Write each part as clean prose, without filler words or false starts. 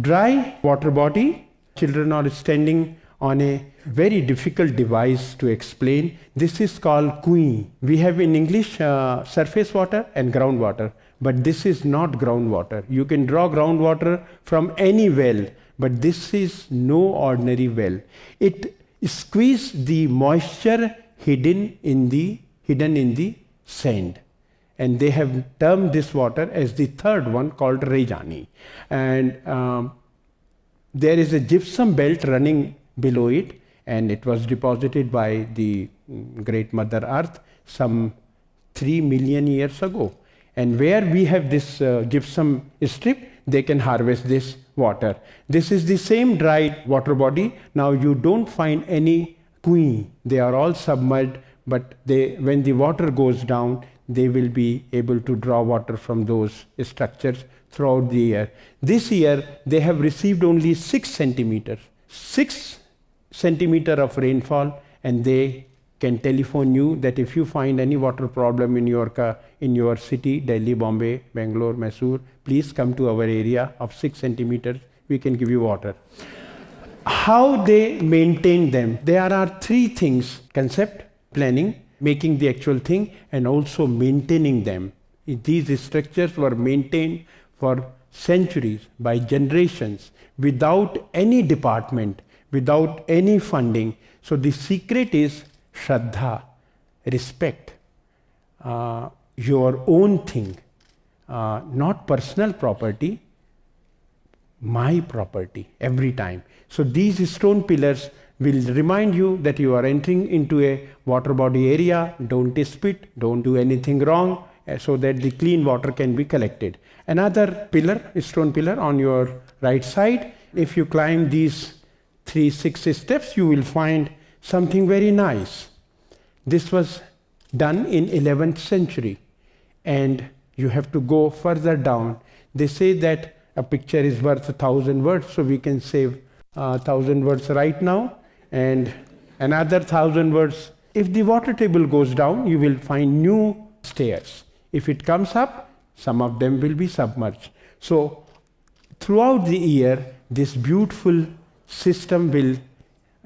dry water body. Children are standing on a very difficult device to explain. This is called kui. We have in English surface water and groundwater, but this is not groundwater. You can draw groundwater from any well, but this is no ordinary well. It squeezes the moisture hidden in the sand. And they have termed this water as the third one, called Rejani. And there is a gypsum belt running below it, and it was deposited by the great Mother Earth some 3 million years ago. And where we have this gypsum strip, they can harvest this water. This is the same dry water body. Now you don't find any kui. They are all submerged, but when the water goes down, they will be able to draw water from those structures throughout the year. This year, they have received only 6 centimeters. 6 centimeters of rainfall, and they can telephone you that if you find any water problem in your city, Delhi, Bombay, Bangalore, Mysore, please come to our area of 6 centimeters. We can give you water. How they maintain them? There are 3 things: concept, planning, making the actual thing, and also maintaining them. These structures were maintained for centuries, by generations, without any department, without any funding. So the secret is Shraddha, respect, your own thing, not personal property, my property every time. So these stone pillars will remind you that you are entering into a water body area. Don't spit, don't do anything wrong, so that the clean water can be collected. Another pillar, stone pillar on your right side. If you climb these 6 steps, you will find something very nice. This was done in 11th century, and you have to go further down. They say that a picture is worth 1,000 words, so we can save 1,000 words right now, and another 1,000 words. If the water table goes down, you will find new stairs. If it comes up, some of them will be submerged. So throughout the year, this beautiful system will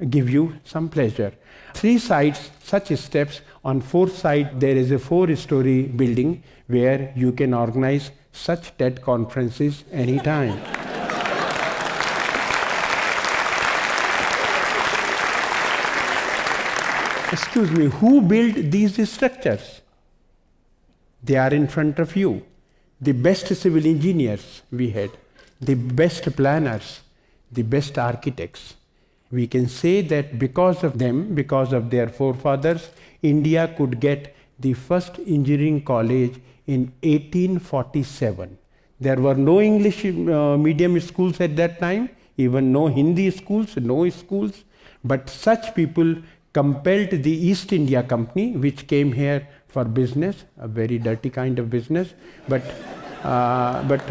give you some pleasure. 3 sides, such steps. On 4th side, there is a 4-story building where you can organize such TED conferences anytime. Excuse me, who built these structures? They are in front of you. The best civil engineers we had, the best planners, the best architects. We can say that because of them, because of their forefathers, India could get the first engineering college in 1847. There were no English medium schools at that time, even no Hindi schools, no schools. But such people compelled the East India Company, which came here for business, a very dirty kind of business, but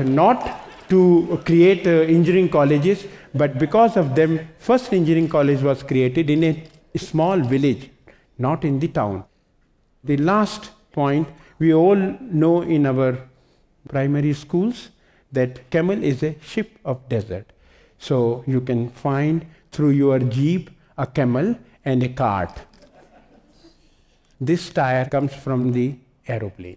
not to create engineering colleges. But because of them, first engineering college was created in a small village, not in the town. The last point, we all know in our primary schools that camel is a ship of desert. So you can find through your jeep a camel and a cart. This tire comes from the aeroplane.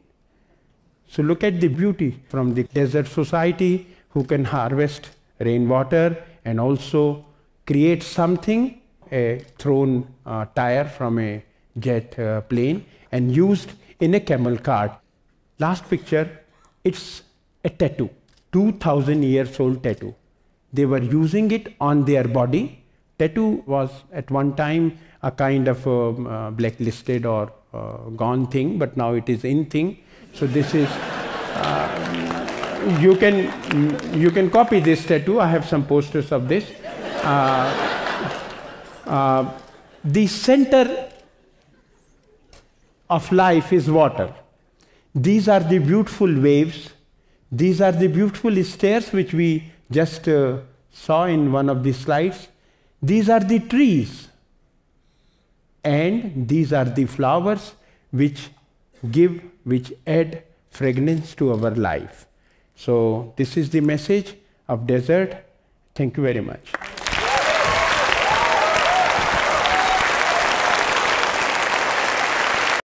So look at the beauty from the desert society who can harvest rainwater and also create something, a thrown tire from a jet plane and used in a camel cart. Last picture, it's a tattoo, 2,000 years old tattoo. They were using it on their body. Tattoo was at one time a kind of blacklisted or gone thing, but now it is in thing. So this is, you can copy this tattoo. I have some posters of this. The center of life is water. These are the beautiful waves. These are the beautiful stairs which we just saw in one of the slides. These are the trees. And these are the flowers which add fragrance to our life. So this is the message of desert, Thank you very much.